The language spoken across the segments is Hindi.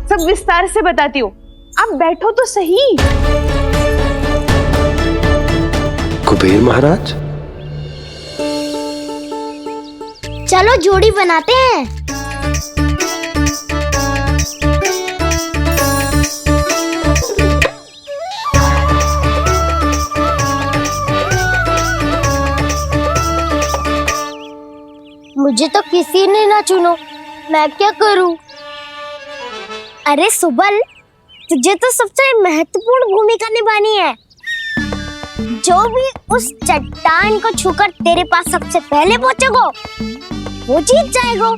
सब विस्तार से बताती हूँ, आप बैठो तो सही। कुबेर महाराज, चलो जोड़ी बनाते हैं। मुझे तो किसी ने ना चुनो, मैं क्या करूं? अरे सुबल, तुझे तो सबसे महत्वपूर्ण भूमिका निभानी है। जो भी उस चट्टान को छूकर तेरे पास सबसे पहले पहुंचेगा, वो जीत जाएगा।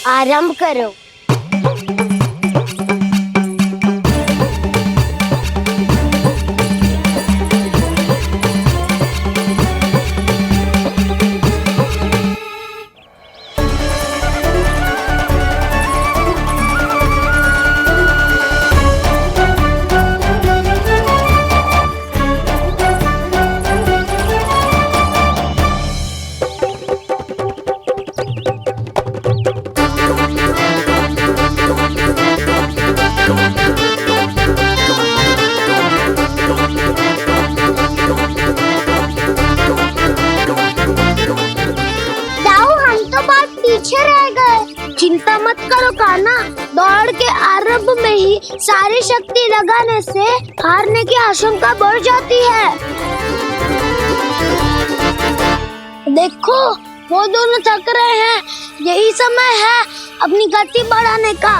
आरंभ करो। चिंता मत करो कान्हा, दौड़ के आरंभ में ही सारी शक्ति लगाने से हारने की आशंका बढ़ जाती है। देखो, वो दोनों थक रहे हैं, यही समय है अपनी गति बढ़ाने का।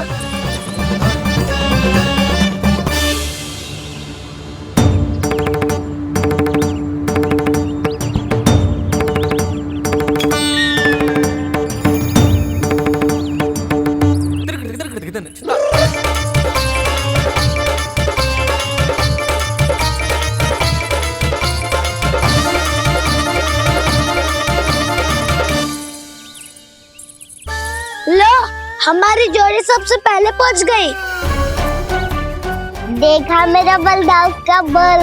लो, हमारी जोड़ी सबसे पहले पहुंच गई। देखा मेरा बलदाव का बल।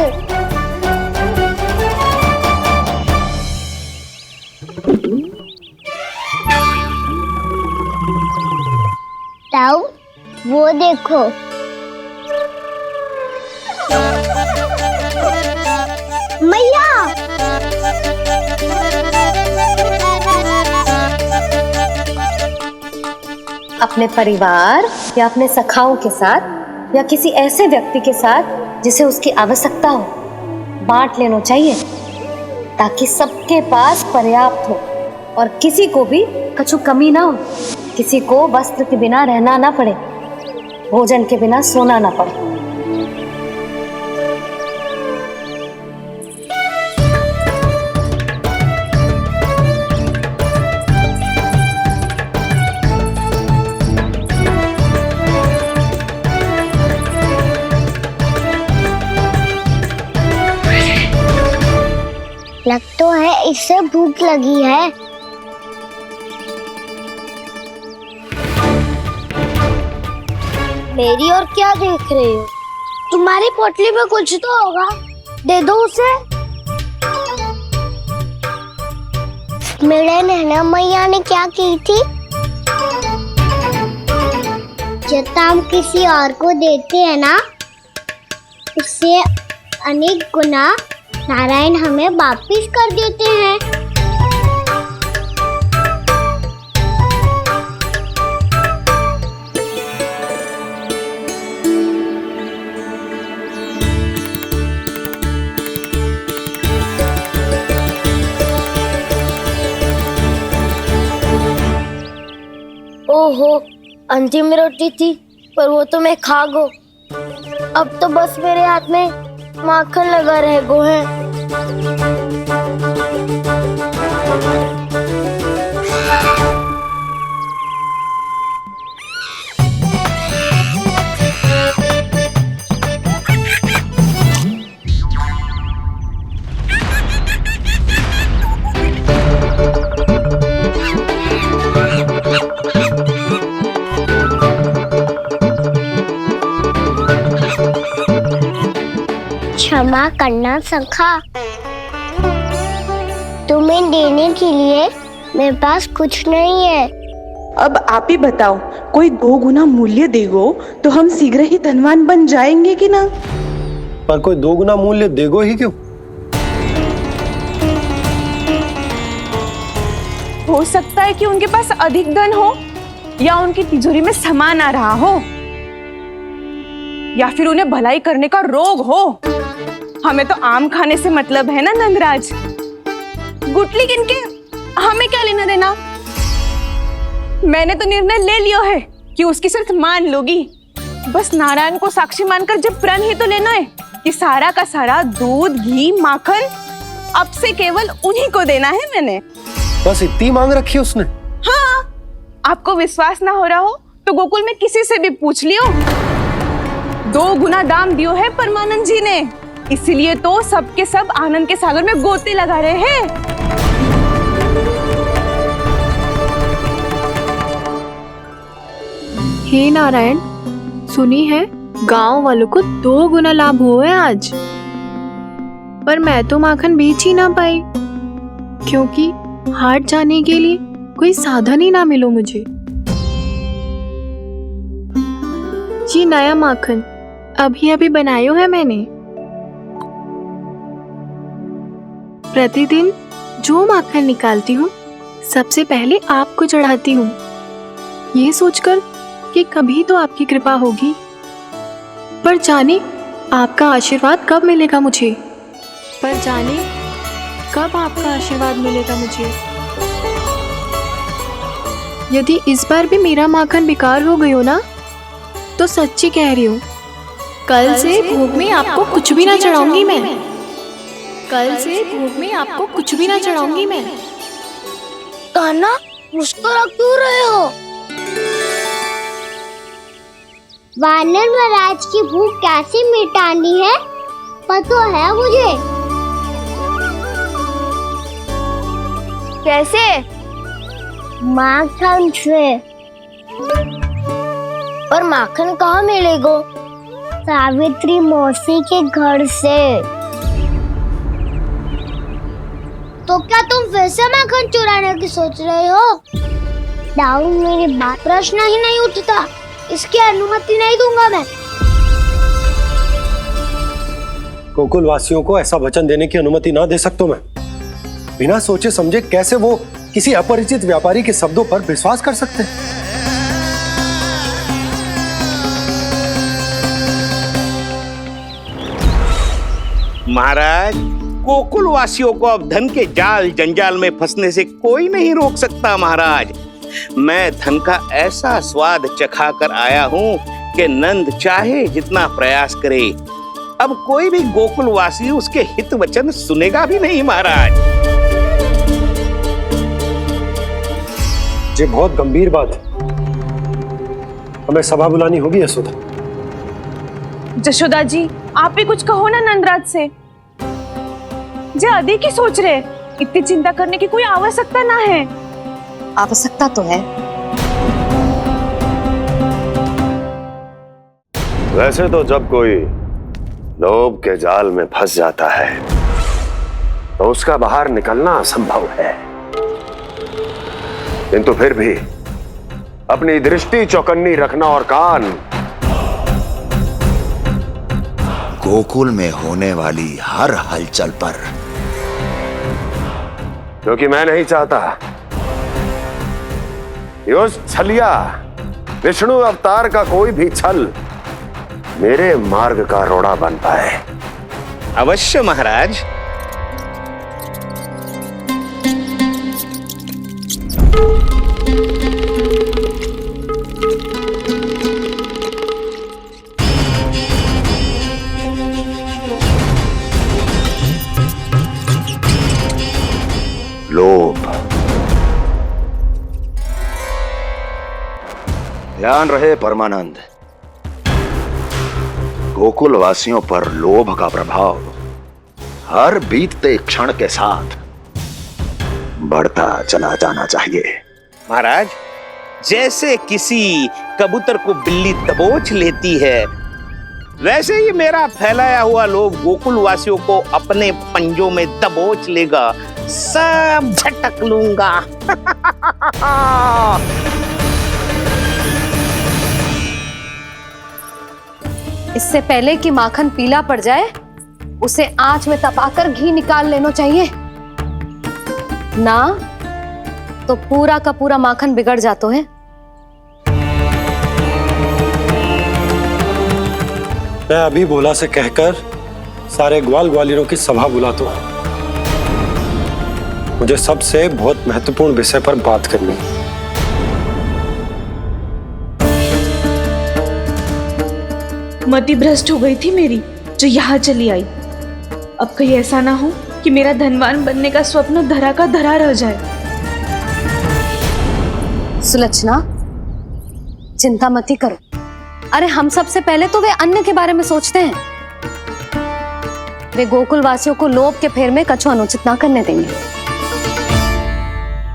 ताऊ, वो देखो। मैया, अपने परिवार या अपने सखाओं के साथ या किसी ऐसे व्यक्ति के साथ जिसे उसकी आवश्यकता हो, बांट लेना चाहिए ताकि सबके पास पर्याप्त हो और किसी को भी कछु कमी ना हो। किसी को वस्त्र के बिना रहना ना पड़े, भोजन के बिना सोना ना पड़े। लग तो है इससे भूख लगी है। मेरी और क्या देख रहे हो? तुम्हारी पोटली में कुछ तो होगा, दे दो उसे। मेरे नैना मैया ने क्या की थी? जब हम किसी और को देते हैं ना, उससे अनेक गुना नारायण हमें वापिस कर देते हैं। ओहो, अंतिम रोटी थी, पर वो तो मैं खा गो। अब तो बस मेरे हाथ में माखन लगा रह गो है। क्षमा करना सखा। तुम्हें देने के लिए मेरे पास कुछ नहीं है। अब आप ही बताओ, कोई 2 गुना मूल्य देगो तो हम शीघ्र ही धनवान बन जाएंगे कि ना? पर कोई 2 गुना मूल्य देगो ही क्यों? हो सकता है कि उनके पास अधिक धन हो, या उनकी तिजोरी में सामान आ रहा हो, या फिर उन्हें भलाई करने का रोग हो। हमें तो आम खाने से मतलब है ना नंदराज। गुटली किनके, हमें क्या लेना देना। मैंने तो निर्णय ले लिया है कि उसकी सिर्फ मान लोगी। बस नारायण को साक्षी मानकर जब प्रण ही तो लेना है कि सारा का सारा दूध, घी, माखन अब से केवल उन्हीं को देना है मैंने। बस इतनी मांग रखी है उसने? हाँ, आपको विश्वास ना हो रहा हो तो गोकुल में किसी से भी पूछ लियो। 2 गुना दाम दियो है परमानंद जी ने, इसीलिए तो सबके सब आनंद के सागर में गोते लगा रहे हैं। हे नारायण, सुनी है गांव वालों को 2 गुना लाभ हुआ है आज। पर मैं तो माखन बेच ही ना पाई, क्योंकि हाट जाने के लिए कोई साधन ही ना मिलो मुझे। ये नया माखन अभी अभी बनायो है मैंने। प्रतिदिन जो माखन निकालती हूँ सबसे पहले आपको चढ़ाती हूँ, ये सोचकर कि कभी तो आपकी कृपा होगी। पर जाने आपका आशीर्वाद कब मिलेगा मुझे, पर जाने कब आपका आशीर्वाद मिलेगा मुझे। यदि इस बार भी मेरा माखन बेकार हो गयो ना, तो सच्ची कह रही हूँ, कल से भोग में आपको कुछ भी ना चढ़ाऊंगी मैं। कल से भोग में आपको कुछ भी ना चढ़ाऊंगी मैं। कान्हा, मुस्कुरा क्यों रहे हो? वानर महाराज की भूख कैसे मिटानी है पता है मुझे। कैसे? माखन से। और माखन कहाँ मिलेगा? सावित्री मौसी के घर से। तो क्या तुम फिर से माखन चुराने की सोच रहे हो? दाऊ, मेरी बात प्रश्न ही नहीं उठता, इसकी अनुमति नहीं दूंगा मैं। गोकुल वासियों को ऐसा वचन देने की अनुमति ना दे सकता मैं। बिना सोचे समझे कैसे वो किसी अपरिचित व्यापारी के शब्दों पर विश्वास कर सकते हैं? महाराज, गोकुल वासियों को अब धन के जाल जंजाल में फंसने से कोई नहीं रोक सकता। महाराज, मैं धन का ऐसा स्वाद चखा कर आया हूँ कि नंद चाहे जितना प्रयास करे, अब कोई भी गोकुल वासी उसके हित वचन सुनेगा भी नहीं। महाराज, ये बहुत गंभीर बात है, हमें सभा बुलानी होगी यशोदा। जशोदा जी, आप भी कुछ कहो ना नंदराज से। जे अधिक ही सोच रहे, इतनी चिंता करने की कोई आवश्यकता ना है। आवश्यकता तो है। वैसे तो जब कोई लोभ के जाल में फंस जाता है तो उसका बाहर निकलना असंभव है, किंतु फिर भी अपनी दृष्टि चौकन्नी रखना और कान गोकुल में होने वाली हर हलचल पर, क्योंकि मैं नहीं चाहता कि उस छलिया विष्णु अवतार का कोई भी छल मेरे मार्ग का रोड़ा बन पाए। अवश्य महाराज। लोभ। ध्यान रहे परमानंद, गोकुल वासियों पर लोभ का प्रभाव हर बीतते क्षण के साथ बढ़ता चला जाना चाहिए। महाराज, जैसे किसी कबूतर को बिल्ली दबोच लेती है, वैसे ही मेरा फैलाया हुआ लोभ गोकुल वासियों को अपने पंजों में दबोच लेगा, सब झटक लूंगा। इससे पहले कि माखन पीला पड़ जाए, उसे आंच में तपाकर घी निकाल लेना चाहिए, ना तो पूरा का पूरा माखन बिगड़ जाता है। मैं अभी भोला से कहकर सारे ग्वाल ग्वालियरों की सभा बुलाता हूं। मुझे सबसे बहुत महत्वपूर्ण विषय पर बात करनी है। मति भ्रष्ट हो गई थी मेरी, जो यहाँ चली आई। अब कहीं ऐसा ना हो कि मेरा धनवान बनने का स्वप्न धरा का धरा रह जाए। सुलक्षणा, चिंता मत ही करो। अरे हम सबसे पहले तो वे अन्न के बारे में सोचते हैं। वे गोकुल वासियों को लोभ के फेर में कछु अनुचित ना करने देंगे।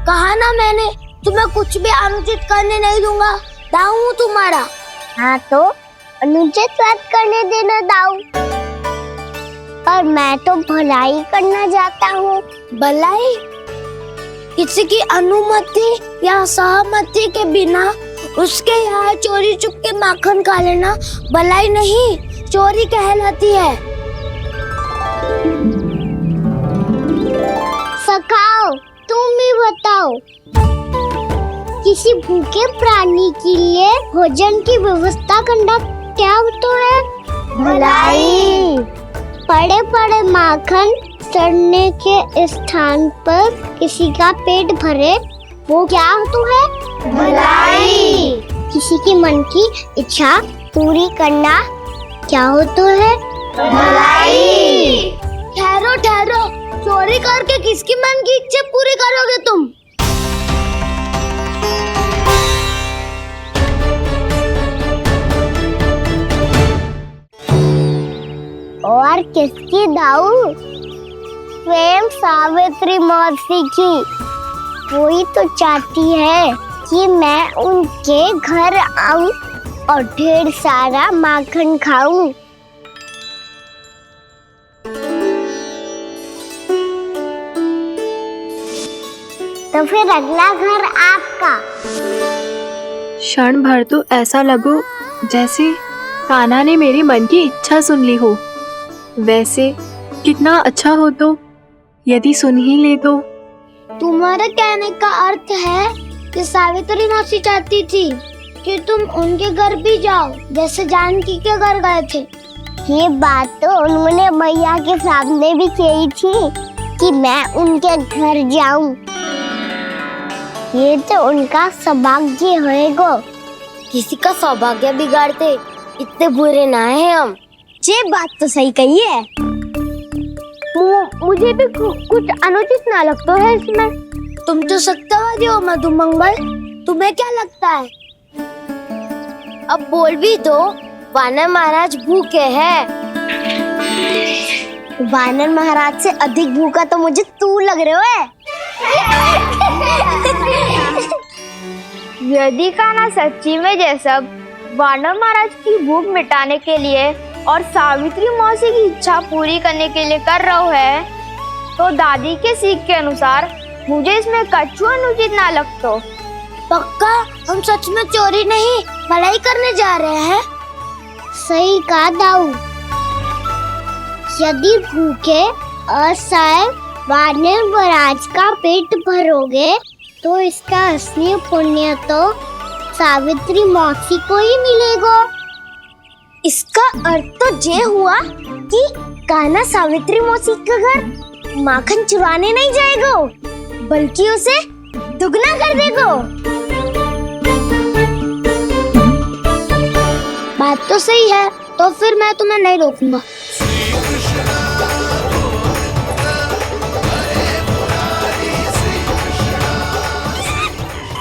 कहा ना मैंने, तुम्हें कुछ भी अनुचित करने नहीं दूंगा। दाऊ हूँ तुम्हारा। हाँ तो अनुचित बात करने देना दाऊ। पर मैं तो भलाई करना चाहता हूँ। भलाई? किसी की अनुमति या सहमति के बिना उसके यहाँ चोरी चुप के माखन खा लेना भलाई नहीं, चोरी कहलाती है। सखाओ, तुम ही बताओ, किसी भूखे प्राणी के लिए भोजन की व्यवस्था करना क्या होता है? भलाई। पड़े पड़े माखन सड़ने के स्थान पर किसी का पेट भरे, वो क्या होता है? भलाई। किसी की मन की इच्छा पूरी करना क्या होता है? भलाई। ठहरो ठहरो, चोरी करके किसकी मन की इच्छा पूरी करोगे तुम? और किसकी दाऊ? स्वयं सावित्री मौसी की। वही तो चाहती है कि मैं उनके घर आऊं और ढेर सारा माखन खाऊं। तो फिर अगला घर आपका। क्षण भर तो ऐसा लगो जैसे कान्हा ने मेरे मन की इच्छा सुन ली हो। वैसे कितना अच्छा हो तो यदि सुन ही ले तो। तुम्हारे कहने का अर्थ है कि सावित्री मौसी चाहती थी कि तुम उनके घर भी जाओ, जैसे जानकी के घर गए थे। ये बात तो उन्होंने मैया के सामने भी कही थी कि मैं उनके घर जाऊं। ये तो उनका सौभाग्य होएगा। किसी का सौभाग्य बिगाड़ते इतने बुरे ना है हम। ये बात तो सही कही है। मुझे भी कुछ अनुचित ना लगता है इसमें। तुम तो सत्यवादी हो मधुमंगल, तुम्हें क्या लगता है? अब बोल भी दो, वानर महाराज भूखे हैं। वानर महाराज से अधिक भूखा तो मुझे तू लग रहे हो। यदि कान्हा सच्ची में जैसा वानर महाराज की भूख मिटाने के लिए और सावित्री मौसी की इच्छा पूरी करने के लिए कर रहा है, तो दादी के सीख के अनुसार मुझे इसमें कछु अनुचित ना लगता। पक्का हम सच में चोरी नहीं भलाई करने जा रहे हैं। सही कहा दाऊ। यदि भूखे असहाय वानर महाराज का पेट भरोगे तो इसका असली पुण्य तो सावित्री मौसी को ही मिलेगा। इसका अर्थ तो ये हुआ कि कान्हा सावित्री मौसी का घर माखन चुराने नहीं जाएगा, बल्कि उसे दुगना कर देगा। बात तो सही है, तो फिर मैं तुम्हें नहीं रोकूंगा।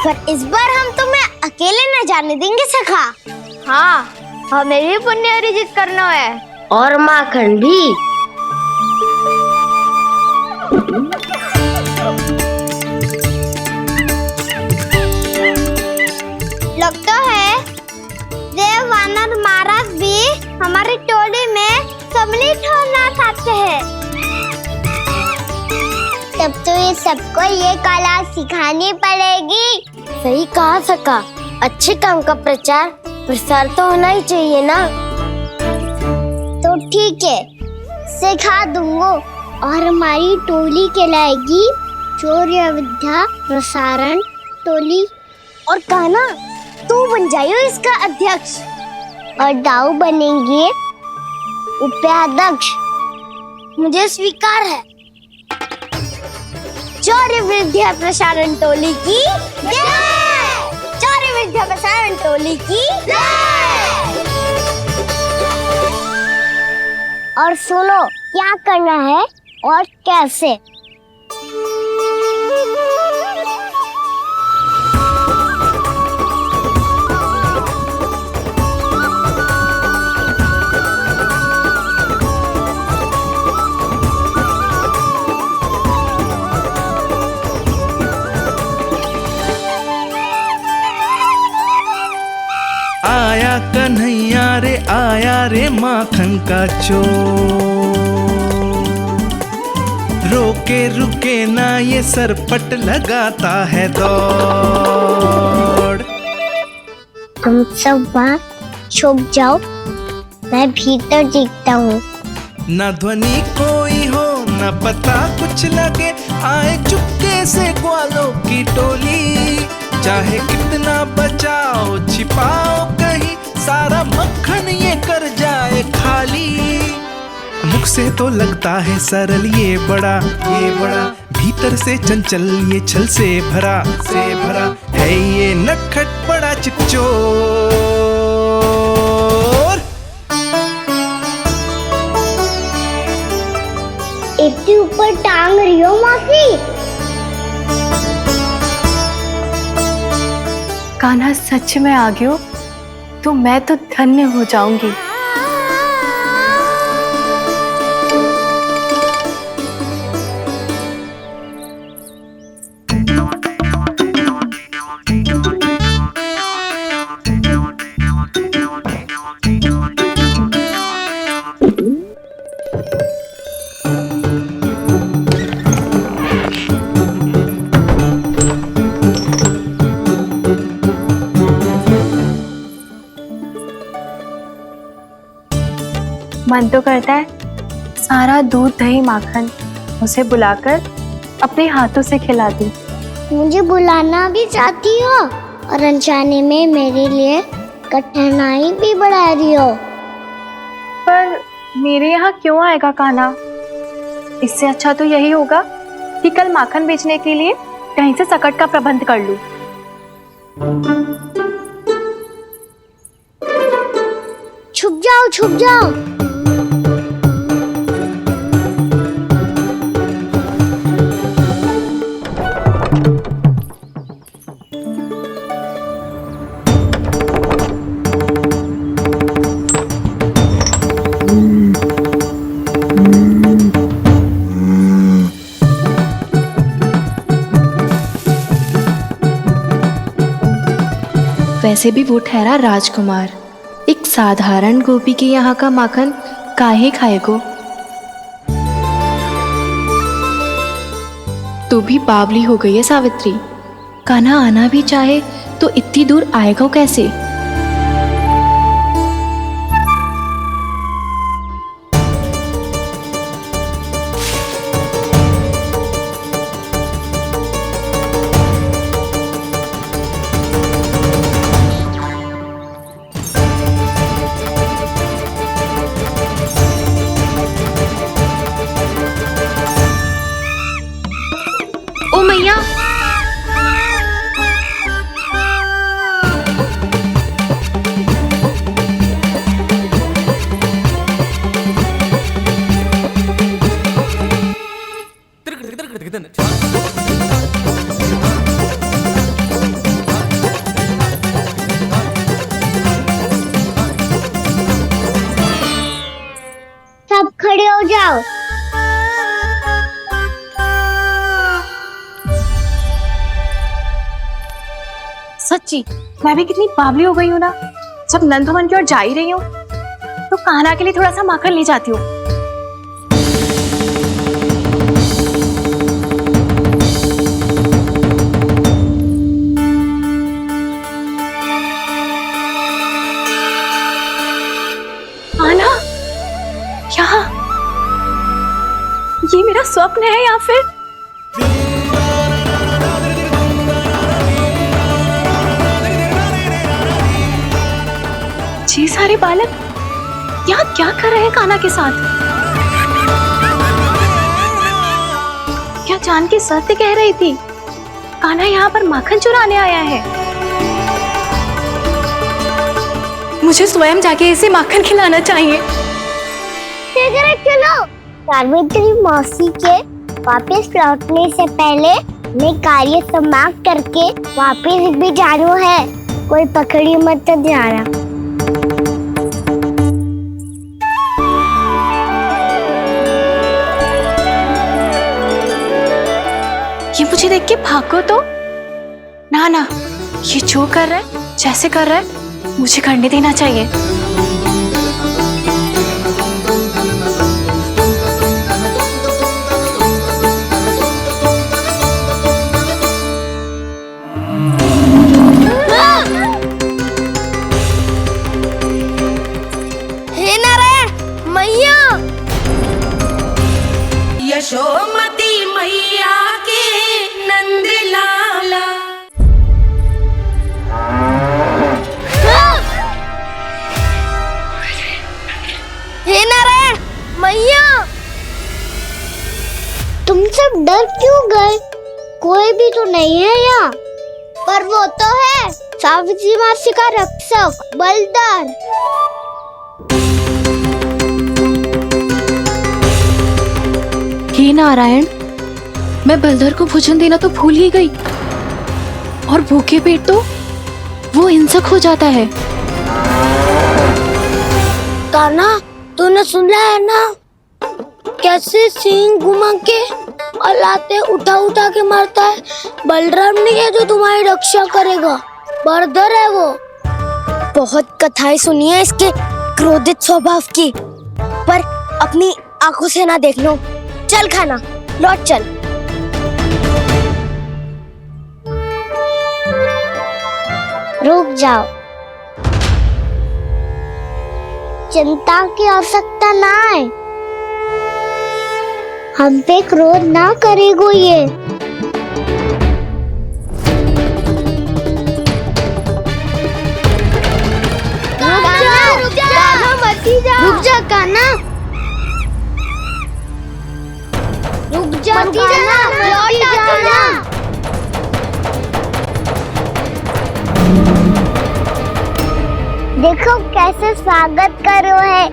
पर इस बार हम तुम्हें अकेले न जाने देंगे सखा। हाँ, हमें भी पुण्य अर्जित करना है और माखन भी। लगता है देव वानर महाराज भी हमारी टोली भी ठोरना खाते हैं। तब तो ये सबको ये कला सिखानी पड़ेगी। सही कहा सका, अच्छे काम का प्रचार प्रसार तो होना ही चाहिए ना। तो ठीक है, सिखा दूंगा और हमारी टोली कहलाएगी शौर्य विद्या प्रसारण टोली। और कान्हा तू बन जाइयो इसका अध्यक्ष और दाऊ बनेंगे उपाध्यक्ष। मुझे स्वीकार है। शौर्य विद्या प्रसारण टोली की जय! शौर्य विद्या प्रसारण टोली की जय! और सुनो क्या करना है और कैसे। आया कन्हैया रे आया रे माखन का चोर, रोके रुके ना ये सरपट लगाता है दौड़। तुम सब वहाँ छुप जाओ, मैं भीतर देखता हूँ। ना ध्वनि कोई हो ना पता कुछ लगे, आए चुपके से ग्वालों की टोली। चाहे कितना बचाओ छिपाओ कहीं, सारा मक्खन ये कर जाए खाली। मुख से तो लगता है सरल ये बड़ा भीतर से चंचल ये छल से भरा है ये नटखट बड़ा चिच्चोर। इतनी ऊपर टांग रही हो मौसी। कान्हा सच में आ गयो तो मैं तो धन्य हो जाऊंगी। मन तो करता है सारा दूध दही माखन उसे बुलाकर अपने हाथों से खिला दूं। मुझे बुलाना भी चाहती हो और अनजाने में मेरे लिए कठिनाई भी बढ़ा रही हो। पर मेरे यहाँ क्यों आएगा कान्हा? इससे अच्छा तो यही होगा कि कल माखन बेचने के लिए कहीं से सकट का प्रबंध कर लूं। छुप जाओ छुप जाओ। वैसे भी वो ठहरा राजकुमार, एक साधारण गोपी के यहाँ का माखन काहे खाएगो। तू भी बावली हो गई है सावित्री। कान्हा आना भी चाहे तो इतनी दूर आएगा कैसे? ओ मैया, सब खड़े हो जाओ। सच्ची मैं भी कितनी बावली हो गई हूँ ना। जब नंद भवन की ओर जा ही रही हूँ तो कान्हा के लिए थोड़ा सा माखन ले जाती हूँ। या फिर ये सारे बालक यहाँ क्या कर रहे हैं कान्हा के साथ? क्या जानकी सत्य कह रही थी? कान्हा यहाँ पर माखन चुराने आया है। मुझे स्वयं जाके इसे माखन खिलाना चाहिए। चलो सावित्री मौसी के वापस लौटने से पहले मैं कार्य समाप्त करके वापस भी जाना है। कोई पकड़ी मत जाना। ये मुझे देख के भागो तो ना ना, ये जो कर रहा है, जैसे कर रहा है, मुझे करने देना चाहिए। हे नारायण मैया, यशोमती मैया के नंद लाला। हे नारायण मैया, तुम सब डर क्यों गए? कोई भी तो नहीं है यहाँ। पर वो तो है सावित्री मासी का रक्षक बलदार। हे नारायण, मैं बलधर को भोजन देना तो भूल ही गई, और भूखे पेट तो वो हिंसक हो जाता है। कान्हा, तूने सुना है ना कैसे सींग घुमा के और लाते उठा उठा के मारता है? बलराम नहीं है जो तुम्हारी रक्षा करेगा, बलधर है वो। बहुत कथाएं सुनी है इसके क्रोधित स्वभाव की, पर अपनी आंखों से ना देख लो। चल खाना, लौट चल। रुक जाओ, चिंता की आवश्यकता ना है। हम पे क्रोध ना करेगो ये। रुक जा कान्हा, रुक जा कान्हा, लौट जाना। देखो कैसे स्वागत करो है।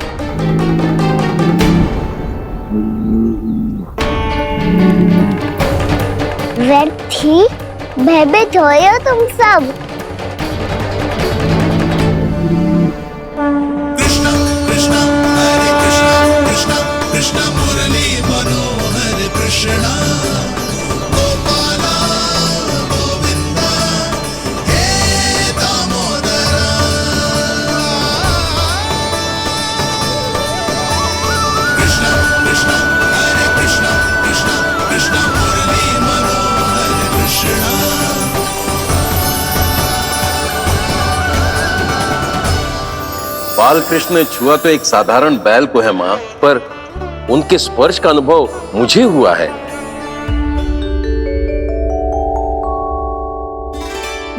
व्यर्थ ही भयभीत हो तुम सब। बाल कृष्ण ने छुआ तो एक साधारण बैल को है माँ, पर उनके स्पर्श का अनुभव मुझे हुआ है।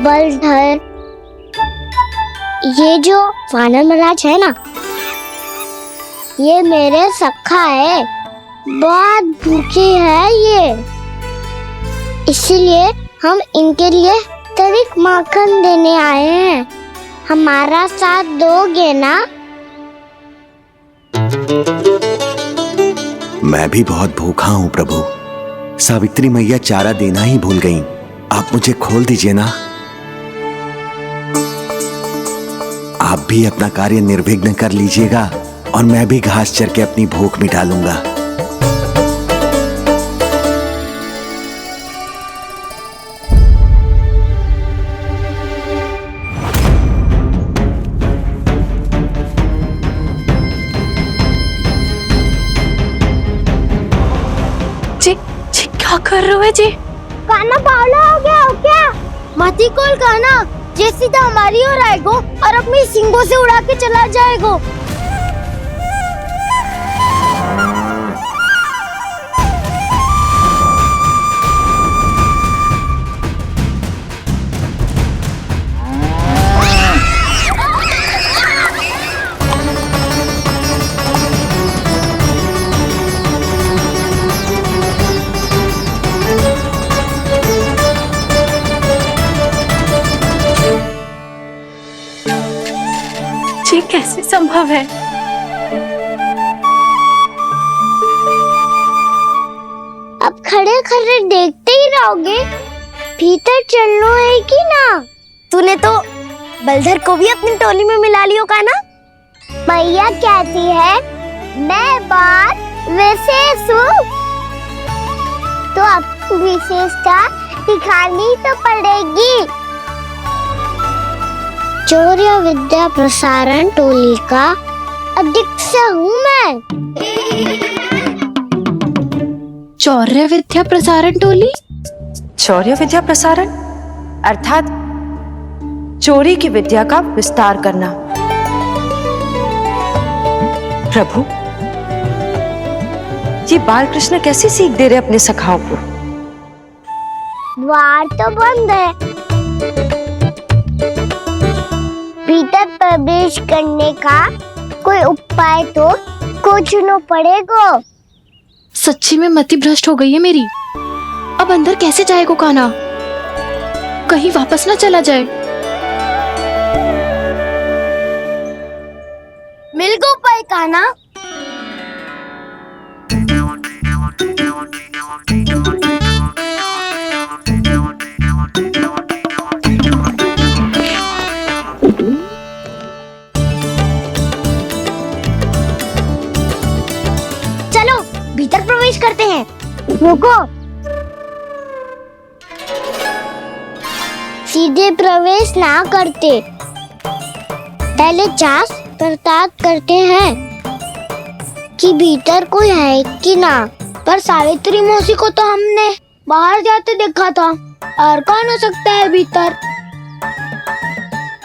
बलधर, ये जो वानर महाराज है ना, ये मेरे सखा है, बहुत भूखे है ये, इसलिए हम इनके लिए तनिक माखन देने आए हैं। हमारा साथ दोगे ना? मैं भी बहुत भूखा हूँ प्रभु। सावित्री मैया चारा देना ही भूल गईं। आप मुझे खोल दीजिए ना। आप भी अपना कार्य निर्विघ्न कर लीजिएगा और मैं भी घास चर के अपनी भूख मिटा लूंगा। क्या कर रहे हो जी? कान्हा पावला हो गया हो क्या? मती कोल कान्हा, जे सीधा हमारी ओर आएगो और अपनी सींगों से उड़ा के चला जाएगो। संभव है? अब खड़े खड़े देखते ही रहोगे? भीतर चलना है कि ना? तूने तो बलधर को भी अपनी टोली में मिला लियो का ना? मैया कहती है मैं बात विशेष हूँ, तो अब विशेषता दिखानी तो पड़ेगी। चौर्य विद्या प्रसारण टोली का अध्यक्ष हूँ मैं। चौर्य विद्या प्रसारण टोली? चौर्य विद्या प्रसारण अर्थात चोरी की विद्या का विस्तार करना। प्रभु, ये बालकृष्ण कैसी सीख दे रहे अपने सखाओं को? द्वार तो बंद है, भीतर प्रवेश करने का कोई उपाय तो खोजना पड़ेगा। सच्ची में मति भ्रष्ट हो गई है मेरी। अब अंदर कैसे जाएगा कान्हा? कहीं वापस ना चला जाए। मिल गो पाए कान्हा। चलो भीतर प्रवेश करते हैं। रुको, सीधे प्रवेश ना करते, पहले जांच पड़ताल करते हैं कि भीतर कोई है कि ना। पर सावित्री मौसी को तो हमने बाहर जाते देखा था, और कौन हो सकता है भीतर?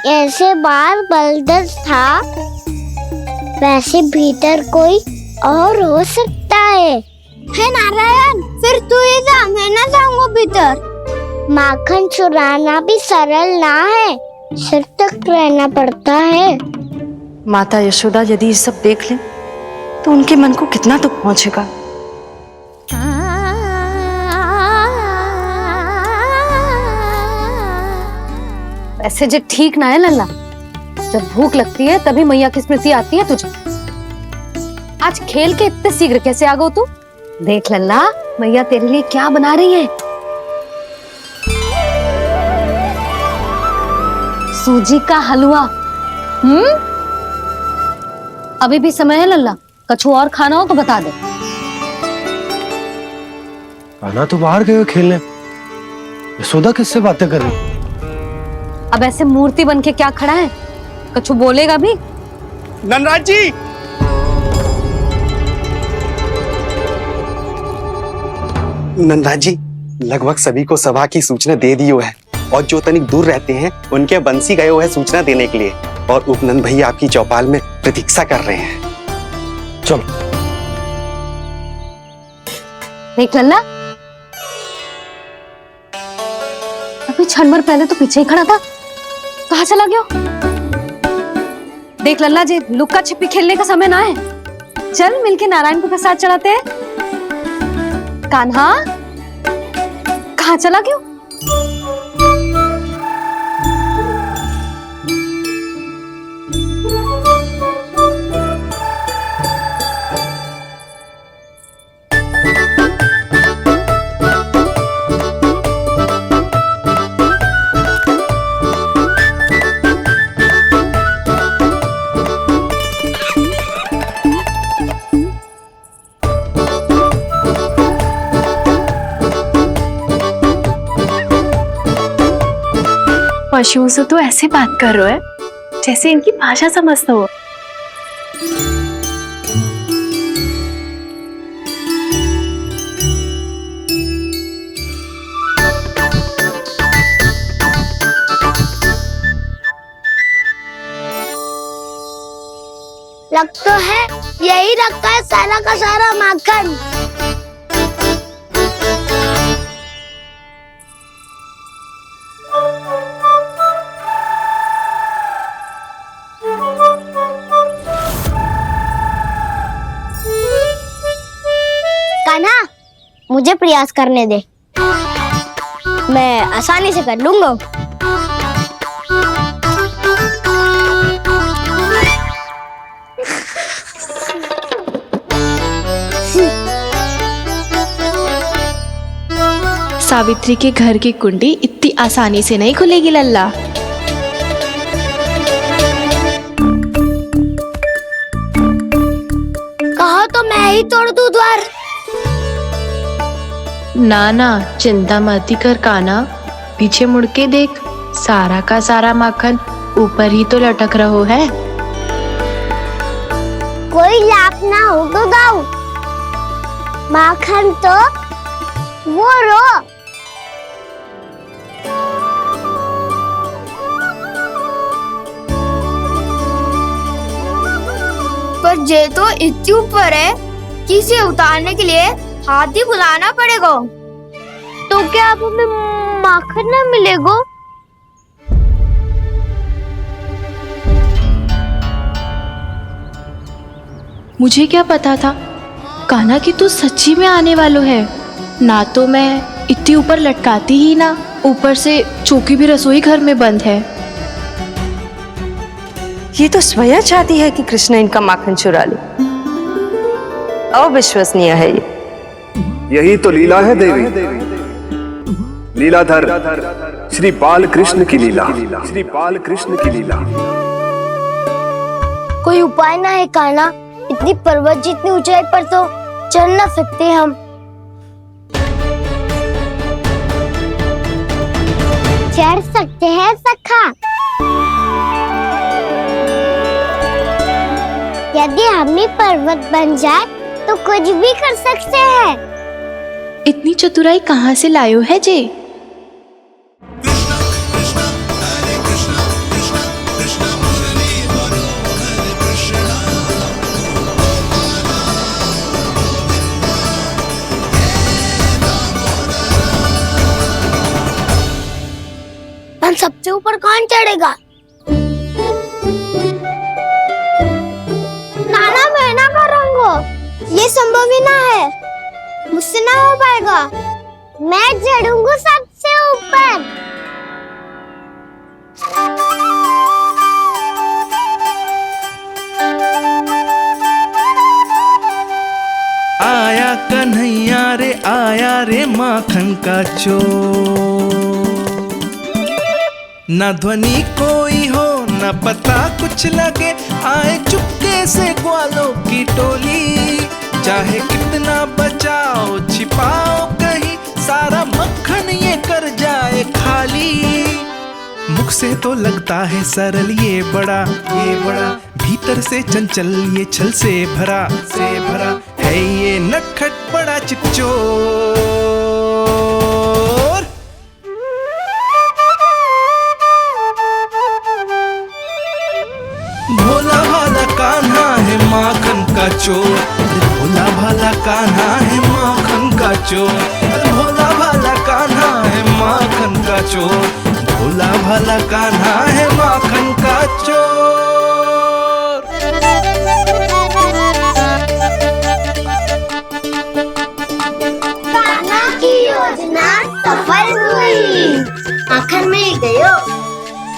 ऐसे बार बलदर था, वैसे भीतर कोई और हो सकता है नारायण? फिर तू ही जा, मैं ना जाऊंगा भीतर। माखन चुराना भी सरल ना है, सिर तक रहना पड़ता है। माता यशोदा यदि ये सब देख लें तो उनके मन को कितना दुख पहुंचेगा। ऐसे जो ठीक ना है लल्ला, जब भूख लगती है तभी मैया की स्मृति आती है तुझे। आज खेल के इतने शीघ्र कैसे आ गो तू? देख लल्ला, मैया तेरे लिए क्या बना रही है। सूजी का हलवा। अभी भी समय है लल्ला, कछु और खाना हो तो बता दे। कान्हा तो बाहर गए खेलने, यशोदा किससे बातें कर रही? अब ऐसे मूर्ति बन के क्या खड़ा है? कछु बोलेगा भी? नंदराज जी, नंदराज जी, लगभग सभी को सभा की सूचना दे दी है, और जो तनिक दूर रहते हैं उनके बंसी गए हुए हैं सूचना देने के लिए, और उपनंद भैया आपकी चौपाल में प्रतीक्षा कर रहे हैं। चलो। देख लल्ला, अभी क्षण भर पहले तो पीछे ही खड़ा था, कहाँ चला गया? देख लल्ला जी, लुक्का छिपी खेलने का समय ना है। चल मिलके नारायण को प्रसाद चढ़ाते हैं। कान्हा, कहाँ चला गया? पशुओं से तो ऐसे बात कर रहे हो जैसे इनकी भाषा समझता हो। लग तो है यही रखा है सारा का सारा माखन। कान्हा, मुझे प्रयास करने दे, मैं आसानी से कर लूंगा। सावित्री के घर की कुंडी इतनी आसानी से नहीं खुलेगी लल्ला। कहा तो मैं ही तोड़ दूं द्वार। ना ना, चिंता मत कर काना, पीछे मुड़ के देख, सारा का सारा माखन ऊपर ही तो लटक रहो है। कोई लाभ ना हो तो दाऊ, माखन तो वो रो। पर जे तो इतनी ऊपर है कि इसे उतारने के लिए हाथ ही बुलाना पड़ेगा। तो क्या अब हमें माखन ना मिलेगा? मुझे क्या पता था कान्हा कि तू सच्ची में आने वालो है। ना तो मैं इतनी ऊपर लटकाती ही ना, ऊपर से चौकी भी रसोई घर में बंद है। ये तो स्वयं चाहती है कि कृष्ण इनका माखन चुरा ले। अविश्वसनीय है ये। यही तो लीला है देवी, लीलाधर श्री बाल कृष्ण की लीला, श्री बाल कृष्ण की लीला। कोई उपाय ना है कान्हा? इतनी पर्वत जितनी ऊंचाई पर तो चढ़ ना सकते हम। चढ़ सकते हैं सखा, यदि हम ही पर्वत बन जाए तो कुछ भी कर सकते हैं। इतनी चतुराई कहाँ से लायो है जे? हम सबसे ऊपर कौन चढ़ेगा? नाना मैं ना करूँगा, ये संभव ही ना है, मुझसे ना हो पाएगा। मैं चढ़ूंगा सबसे ऊपर। आया कन्हैया रे, आया रे माखन का चोर। न ध्वनि कोई हो न पता कुछ लगे, आए चुपके से ग्वालों की टोली। चाहे कितना बचाओ छिपाओ कहीं, सारा मक्खन ये कर जाए खाली। मुख से तो लगता है सरल ये बड़ा, भीतर से चंचल ये छल से भरा है ये नटखट बड़ा चिच्चोर। भोला भाला कान्हा है माखन का चोर, भोला भाला कान्हा है माखन का चोर, भोला भाला कान्हा है माखन का चोर, भोला भाला कान्हा है माखन का चोर। कान्हा की योजना सफल हुई, माखन मिल गयो।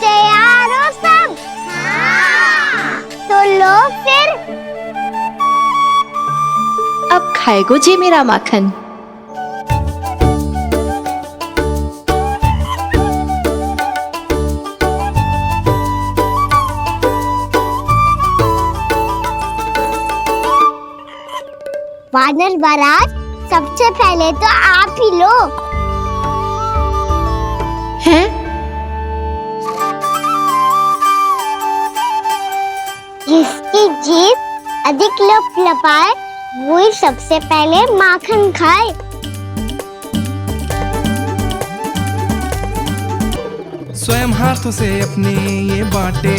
तैयार हो सब? तो लो फिर। अब खाएगो जे मेरा माखन। वानर महाराज, सबसे पहले तो आप ही लो। हैं? जिसकी जीभ अधिक लपलपाए वही सबसे पहले माखन खाए। स्वयं हाथों से अपने ये बांटे,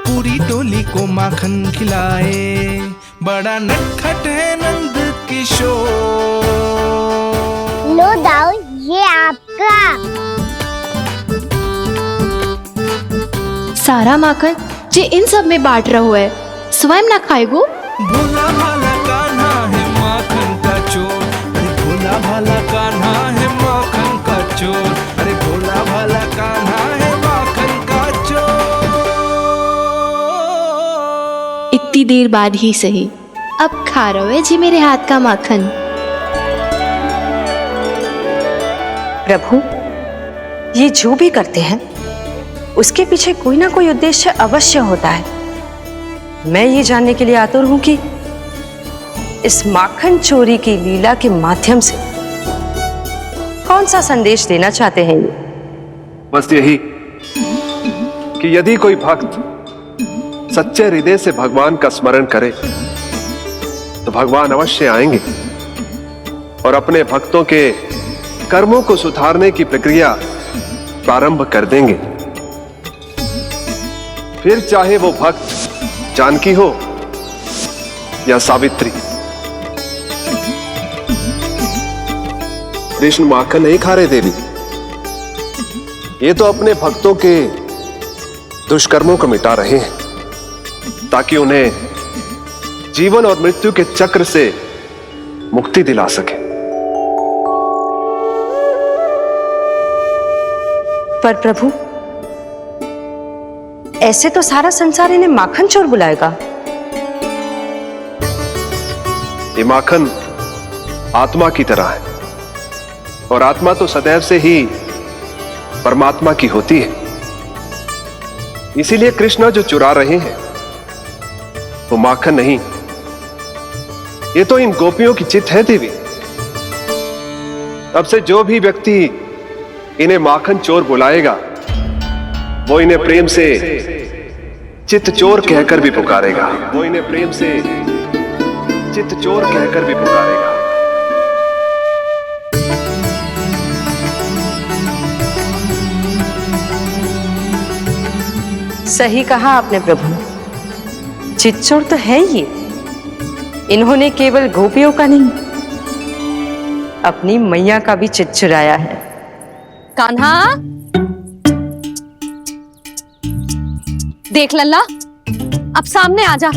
पूरी टोली को माखन खिलाए। बड़ा नटखट है नंद किशोर। लो दाऊ, ये आपका। सारा माखन जे इन सब में बांट रहो है, स्वयं ना खाएगो। भोला भाला कान्हा है माखन का चोर, अरे भोला भाला कान्हा है माखन का चोर, अरे भोला भाला कान्हा है माखन का चोर। इतनी देर बाद ही सही, अब खा रहे हो जी मेरे हाथ का माखन। प्रभु, ये जो भी करते हैं उसके पीछे कोई ना कोई उद्देश्य अवश्य होता है। मैं ये जानने के लिए आतुर हूं कि इस माखन चोरी की लीला के माध्यम से कौन सा संदेश देना चाहते हैं ये? बस यही कि यदि कोई भक्त सच्चे हृदय से भगवान का स्मरण करे तो भगवान अवश्य आएंगे और अपने भक्तों के कर्मों को सुधारने की प्रक्रिया प्रारंभ कर देंगे। फिर चाहे वो भक्त जानकी हो या सावित्री। कृष्ण माखन नहीं खा रहे देवी, ये तो अपने भक्तों के दुष्कर्मों को मिटा रहे हैं ताकि उन्हें जीवन और मृत्यु के चक्र से मुक्ति दिला सके। पर प्रभु, ऐसे तो सारा संसार इन्हें माखन चोर बुलाएगा। ये माखन आत्मा की तरह है और आत्मा तो सदैव से ही परमात्मा की होती है। इसीलिए कृष्ण जो चुरा रहे हैं वो माखन नहीं, ये तो इन गोपियों की चित है देवी। अब से जो भी व्यक्ति इन्हें माखन चोर बुलाएगा वो इन्हें प्रेम से चित्त चोर कहकर भी पुकारेगा। वो इन्हें प्रेम से चित्त चोर कहकर भी पुकारेगा। सही कहा आपने प्रभु, चित्चोर तो है ये। इन्होंने केवल गोपियों का नहीं, अपनी मैया का भी चित चुराया है। कान्हा, देख लल्ला, अब सामने आ जा।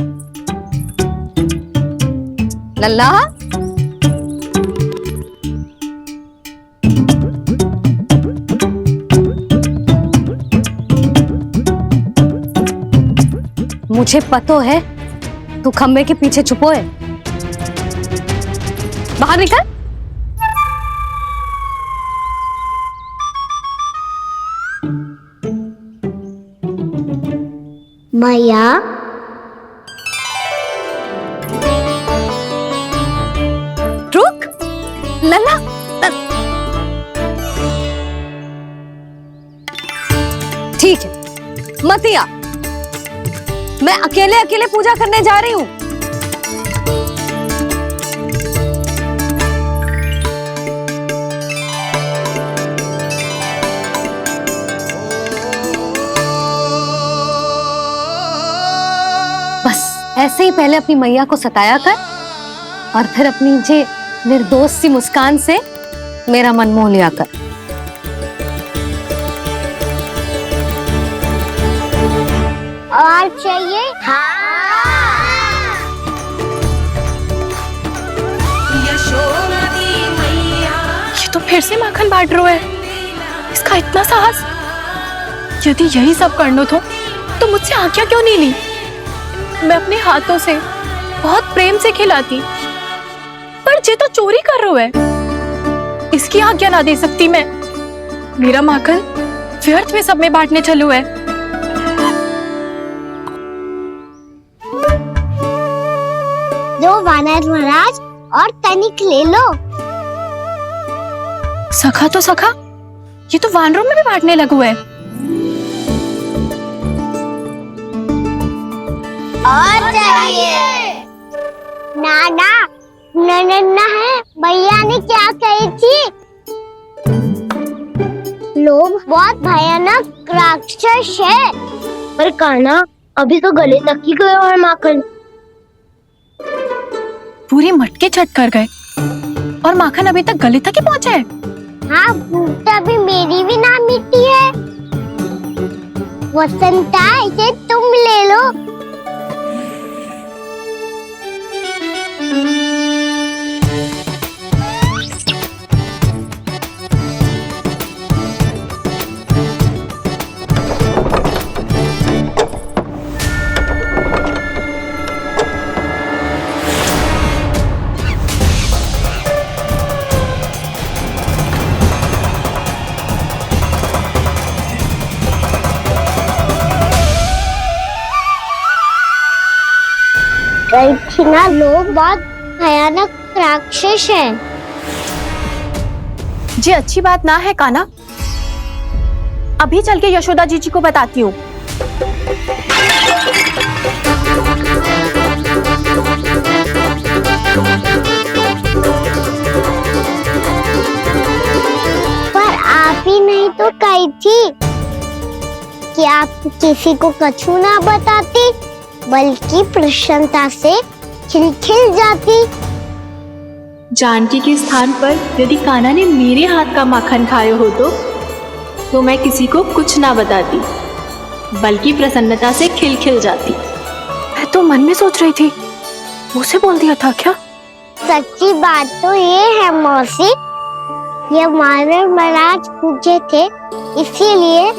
लल्ला, मुझे पतो है तू खम्बे के पीछे छुपो है। बाहर निकल। मैया, रुक लल्ला, ठीक है मत आ, मैं अकेले अकेले पूजा करने जा रही हूँ। बस ऐसे ही पहले अपनी मैया को सताया कर और फिर अपनी जे निर्दोष सी मुस्कान से मेरा मन मोह लिया कर। और चाहिए? ये तो फिर से माखन बांट रहा है। इसका इतना साहस। यदि यही सब करना तो मुझसे आज्ञा क्यों नहीं ली? मैं अपने हाथों से बहुत प्रेम से खिलाती, पर ये तो चोरी कर रहा है। इसकी आज्ञा ना दे सकती मैं। मेरा माखन व्यर्थ में सब में बांटने चलू है। दो वानर महाराज और तनिक ले लो। सखा तो सखा, ये तो वानरों में भी बांटने लगू है। और चाहिए? नाना, नन्ना है, भैया ने क्या कही थी? लोभ बहुत भयानक राक्षस है। पर कान्हा, अभी तो गले तक ही गया है माखन। पूरी मटके छट कर गए और माखन अभी तक गले तक ही पहुंचा है। हाँ, भूख अभी मेरी भी ना मिटी है। वसंता, इसे तुम ले लो। गई थी ना, लोग बहुत भयानक राक्षस हैं। जी अच्छी बात ना है कान्हा, अभी चल के यशोदा जी को बताती हूँ। पर आप ही नहीं तो कही थी कि आप किसी को कछु ना बताती, बल्कि प्रसन्नता से खिलखिल जाती। जानकी के स्थान पर यदि कान्हा ने मेरे हाथ का माखन खाया हो तो मैं किसी को कुछ ना बताती, बल्कि प्रसन्नता से खिलखिल जाती। मैं तो मन में सोच रही थी, मुझसे बोल दिया था क्या? सच्ची बात तो ये है मौसी, ये मानव महाराज पूछे थे, इसीलिए।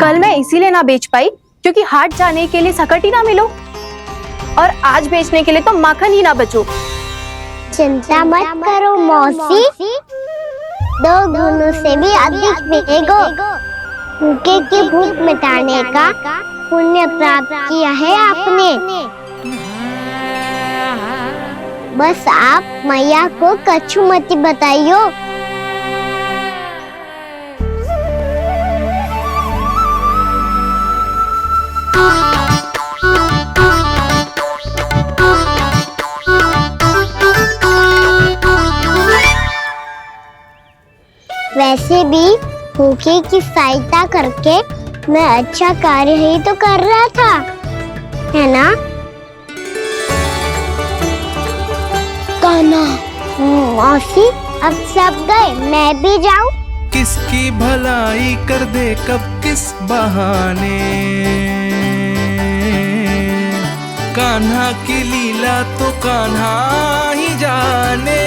कल मैं इसीलिए ना बेच पाई क्योंकि हाट जाने के लिए सकट ही ना मिलो, और आज बेचने के लिए तो माखन ही ना बचो। चिंता मत करो मौसी, 2 गुणों से भी अधिक मिलेगा। भूखे की भूख मिटाने का पुण्य प्राप्त किया है आपने। बस आप मैया को कछु मत बताइयो। वैसे भी भूखे की सहायता करके मैं अच्छा कार्य ही तो कर रहा था, है ना? कान्हा, मौसी अब सब गए, मैं भी जाऊं? किसकी भलाई कर दे कब किस बहाने, कान्हा की लीला तो कान्हा ही जाने।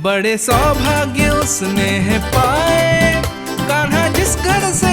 बड़े सौभाग्य उसने है पाए, कान्हा जिस घर से